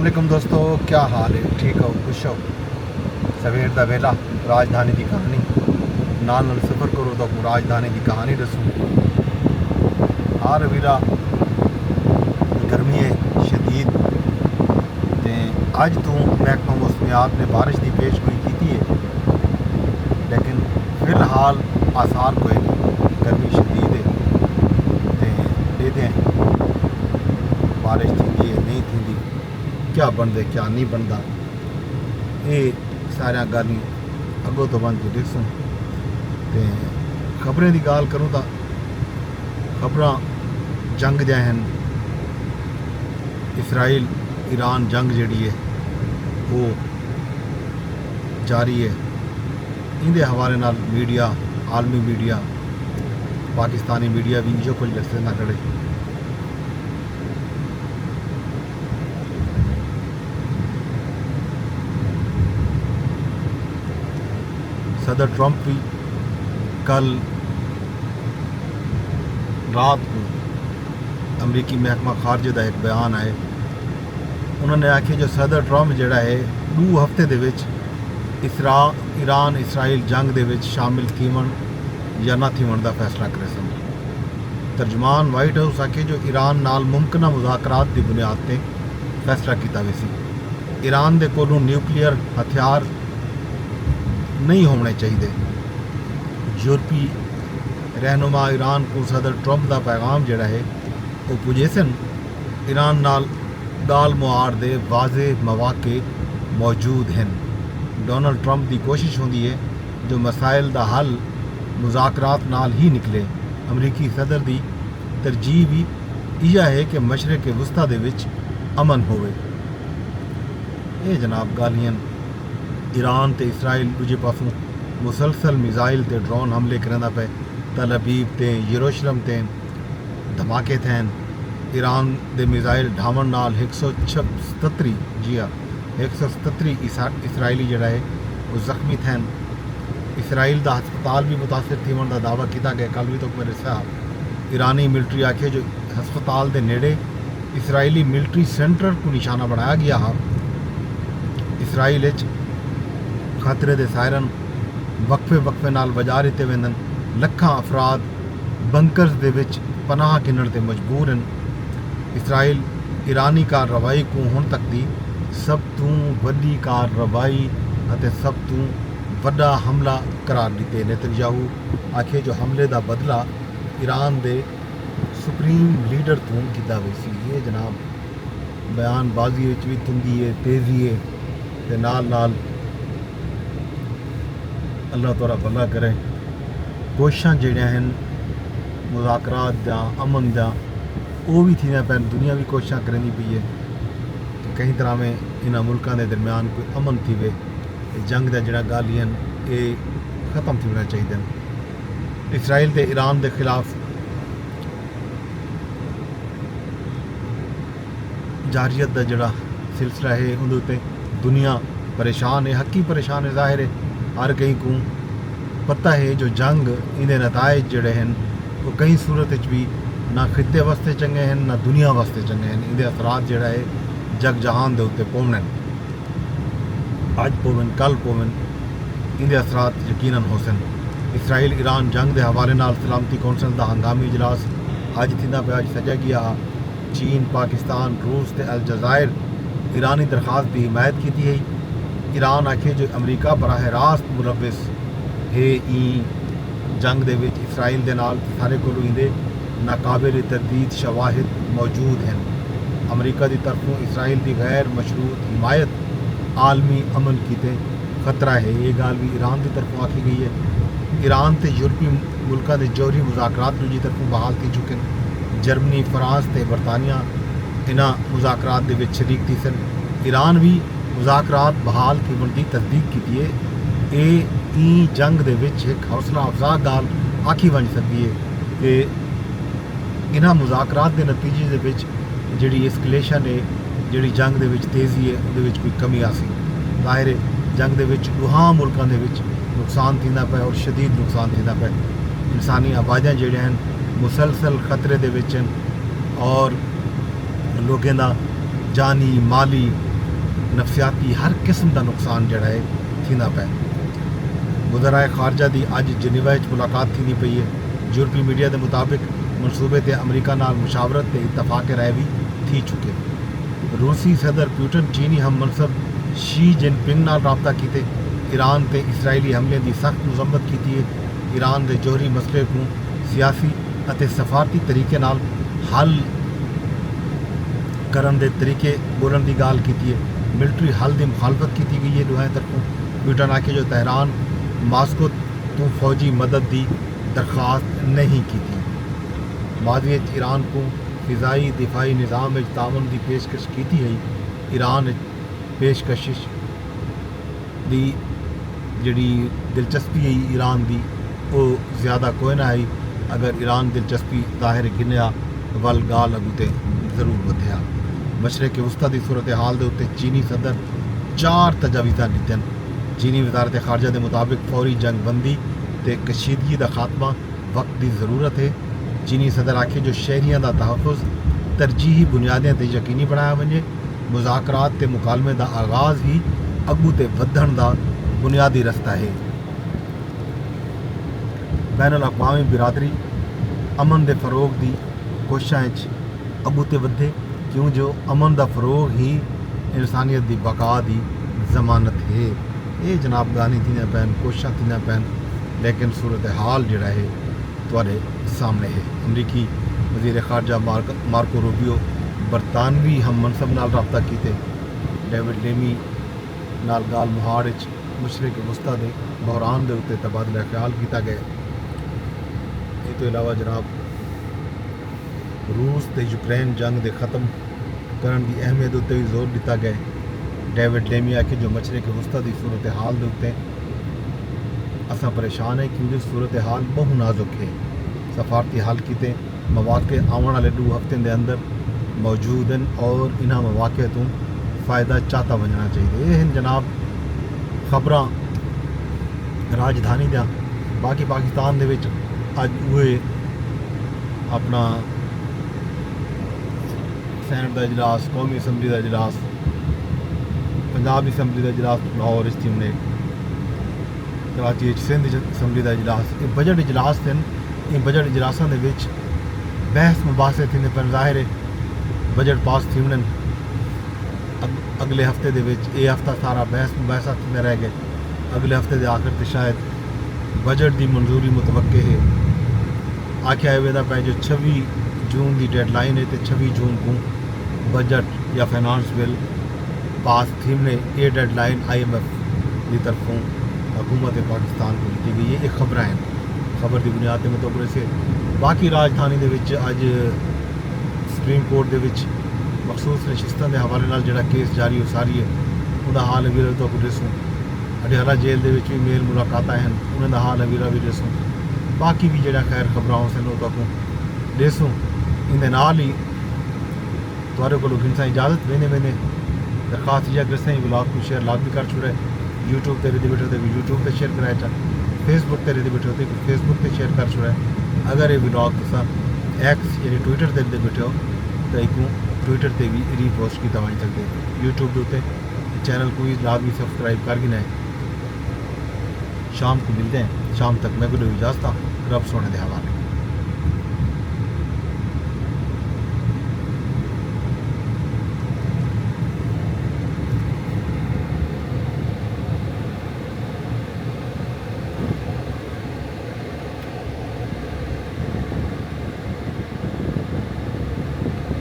वालेकुम दोस्तों, क्या हाल है? ठीक हो? खुश हो? सवेर दा वेला राजधानी की कहानी नाल सफ़र करो तो राजधानी की कहानी दसूँ। हर वीरा गर्मी है शदीद ते अज तो महकमा मौसमियात ने बारिश की पेशगोई की है, लेकिन फिलहाल आसार कोई नहीं। गर्मी शदीद है ते देते हैं बारिश थी है नहीं थी, क्या बनते क्या नहीं बनता, ये सारिया गल अगों तो बन के दसूँ। तो खबरें की गाल करूँ तो खबर जंग जो हैं इसराइल ईरान जंग जी है वो जारी है। इनके हवाले नाल मीडिया, आलमी मीडिया, पाकिस्तानी मीडिया भी इो कुछ दस ना खड़े। सदर ट्रंप भी कल रात को अमरीकी महकमा खारजे का एक बयान आए, उन्होंने आखिया जो सदर ट्रंप जोड़ा है 2 हफ्ते दे विच ईरान इसराइल जंग दे विच शामिल थीवन या ना थीवन का फैसला करे सन। तर्जमान वाइट हाउस आखे जो ईरान नाल मुमकिन मुज़ाकरात की बुनियाद पर फैसला किया वैसी ईरान के कोलों न्यूक्लीयर हथियार नहीं होने चाहिए। यूरोपी रहनुमा ईरान को सदर ट्रंप का पैगाम जोड़ा है वो पुजे सन। ईरान नाल गाल मुआर दे वाजे मौके मौजूद हैं। डोनाल्ड ट्रंप की कोशिश होंदी है जो मसाइल का हल मुज़ाकरात नाल ही निकले। अमरीकी सदर की तरजीह भी यह है कि मशरक़ वस्ता दे विच अमन होवे। ये जनाब गालियां ईरान ते इसराइल दूजे पासों मुसलसल मिसाइल ते ड्रोन हमले करदा पे। तल अबीब ते यरूशलेम ते धमाके थैन। ईरान दे मिसाइल ढावन नाल 177 जी हाँ 177 इसराइली जड़ा है वो जख्मी थैन। इसराइल का हस्पताल भी मुतासर थीवन का दावा किया गया। कल भी तो मेरे साहब ईरानी मिलिट्री आखे जो हस्पताल के नेड़े इसराइली मिलिट्री सेंटर को निशाना बनाया गया हा। इसराइल खतरे के सायरन वक्फे नाल वजा दिते वेंदन। लखां अफराद बंकर्स दे विच पनाह गिनण ते मजबूर हैं। इसराइल ईरानी कार्रवाई को हुण तक की सब तो वड्डी कार्रवाई अते सब तो वड्डा हमला करार दिते। नेतन्याहू आखे जो हमले का बदला ईरान के सुप्रीम लीडर तो किया वैसी। ये जनाब बयानबाजी भी तुंदी है, तेज़ी है ते नाल नाल अल्लाह तौरा भला करे। कोशिशां जड़ियां हैं मुज़ाकरात दा अमन दा वो भी थी पैन। दुनिया भी कोशिशां करनी पई है कि कई तरह में इन्होंने मुल्कों के दरम्यान कोई अमन थी वे। जंग का जोड़ा गालियां ये ख़त्म थी होना चाहिए। इसराइल के ईरान के खिलाफ जारियत का जोड़ा सिलसिला है उन्होंने दुनिया परेशान है, हकी परेशान है। जाहिर है हर कहीं को पता है जो जंग इन्हें नताइज जोड़े हैं वो कई सूरत भी ना खिते वास्ते चंगे हैं ना दुनिया वास्ते चंगे हैं। इनके असरात जोड़ा है जग जहान के उत्ते पौन अज पवन कल पवन इनके असरात यकीनन हो सन। इसराइल ईरान जंग के हवाले नाल सलामती कौंसल का हंगामी इजलास अज थींदा पिया, अज सजा गया। चीन, पाकिस्तान, रूस ते अलजायर ईरानी दरखास्त की हिमायत की है। ईरान आखे जो अमरीका बराह रास्त मुलविस है ई जंग दे विच इसराइल दे नाल सारे को इंदे नाकाबिल तरदीद शवाहिद मौजूद हैं। अमरीका की तरफों इसराइल की गैर मशरूत हिमायत आलमी अमन की खतरा है। ये गाल भी ईरान की तरफों आखी गई है। ईरान तो यूरोपी मुल्कों के जौहरी मुज़ाकरात दूजी तरफों बहाल थी चुके हैं। जर्मनी, फ्रांस ते बरतानिया इन्होंने मुज़ाकरात दे विच शरीक थी सन। ईरान भी मुज़ाकरात बहाल थीवन की तस्दीक की है। ये जंग दे विच एक हौसला अफजा गाल आखी बन सकती है कि इन्होंने मुज़ाकरात के नतीजे दे विच जिहड़ी एस्कलेशन है, जिहड़ी जंग दे विच तेज़ी है, उहदे विच कोई कमी आसी। जाहिर है जंग दे विच दुहां मुल्कों के विच नुकसान थींदा पिया और शदीद नुकसान थींदा पिया। इंसानी आबादियां जिहड़ियां हैं मुसलसल खतरे दे विच हैं और लोगों का जानी माली नफसियाती हर किस्म का नुकसान जड़ा है थींदा पे। वज़राए ख़ारजा दी अज जिनेवा मुलाकात थींदी पई है। यूरोपी मीडिया के मुताबिक मनसूबे ते अमरीका नाल मुशावरत ते इतफाक़ राय भी थी चुके। रूसी सदर पुतिन चीनी हम मनसब शी जिनपिंग नाल राबता कीते। ईरान ते इसराइली हमले की सख्त मजम्मत की है। ईरान के जोहरी मसले को सियासी अते सफारती तरीके नाल हल करन दे तरीके बोलन की गाल की है। मिलिट्री हल की मुखालफत की गई है दोहें तरफों। पुतिन आखे जो तेहरान मास्को तो फौजी मदद की दरख्वास्त नहीं की थी। मादी ईरान को फ़िज़ाई दिफाई निज़ाम तावन की पेशकश की है। ईरान पेशकश की जी दिलचस्पी है ईरान की वो ज़्यादा कोई ना है। अगर ईरान दिलचस्पी ज़ाहिर गिनया वल गाल अगूते ज़रूर वधिया। मशरक़ वस्ता की सूरत हाल के उत्ते चीनी सदर 4 तजावीज़ा दितन। चीनी वज़ारत ख़ारजा के मुताबिक फौरी जंग बंदी ते कशीदगी का खात्मा वक्त की ज़रूरत है। चीनी सदर आखे जो शहरियों का तहफ़ुज़ तरजीही बुनियादें ते यकीनी बनाया वजे। मुज़ाकरात ते मुकालमे का आगाज़ ही अगू ते वधण का बुनियादी रस्ता है। बैनुल अक़वामी बिरादरी अमन के फ़रोग की कोशिशों अगू ते वधे क्यों जो अमन का फ़रोग ही इंसानियत की बका की जमानत है। ये जनाब गानी थी पैन कोशिश थी पैन लेकिन सूरत हाल जड़ा है तुहाडे सामने है। अमरीकी वज़ीर ख़ारजा मार्को रूबियो बरतानवी हम मनसब नाल रबता कीते। डेविड लेमी नाल गाल मुहाड़ मशरक़ वस्ता के बहरान के उत्ते तबादला ख्याल किया गया। इस तो इलावा जनाब रूस ते यूक्रेन जंग के ख़त्म करने की अहमियत उत्ते भी जोर दिता गया। डेविड लेमी आखे जो मशरक़ वस्ता की सूरत हाल के उत्ते असा परेशान है क्योंकि सूरत हाल बहु नाजुक है। सफारती हल किते मौके आने वाले 2 हफ्ते के अंदर मौजूद हैं और इन्हों मौके तो फ़ायदा चाहता बनना चाहिए। ये हैं जनाब खबर राजधानी दा। बाकी पाकिस्तान दे विच अज हुए अपना सैनट का इजलास, कौमी असैम्बली का इजलास, पंजाब असैम्बली का इजलास लाहौर च थी, कराची सिंध असैम्बली का इजलास। ये बजट इजलास थे। इन बजट इजलासों के बहस मुबासे थी पर ज़ाहिर है बजट पास थी अगले हफ्ते ये हफ्ता सारा बहस मुबासा थी रह गए। अगले हफ्ते के आखिर से शायद बजट की मंजूरी मुतवक्के है। आख्या वेदा पे जो 26 जून की डेडलाइन है तो 26 जून को बजट या फाइनांस बिल पास थी ने। ये डेडलाइन IMF की तरफों हुकूमत पाकिस्तान को दी गई है। ये खबर हैं खबर की बुनियाद के मुताबिक से। बाकी राजधानी के अज सुप्रीम कोर्ट के मखसूस नशिस्तों के हवाले नाल जिहड़ा केस जारी उसारी है उनका हाल अभी तो दसूँ। अडियाला जेल के भी मेल मुलाकात हैं उन्होंने हाल अभी भी दसूँ। बाकी भी जो खैर खबरों से तो दसूँ। इन ही थोड़े को गिनसा इजाज़त वेंदे दरखास्त या अगर ब्लॉग को शेयर लाभ भी कर छुड़े। यूट्यूब पर रही बैठे तो यूट्यूब पर शेयर कराया चा, फेसबुक पर रही बैठे हो तो फेसबुक पर शेयर कर छुड़े। अगर ये ब्लॉग तुसा एक्स यानी ट्विटर पर रही बैठे हो तो एक ट्विटर पर भी रीपोस्ट किया वही सकते। यूट्यूब के उत्ते चैनल को भी लाजमी सब्सक्राइब कर गिना है। शाम को मिलते हैं। शाम तक मैं गुरु इजाज़त रब सोने के हवाले।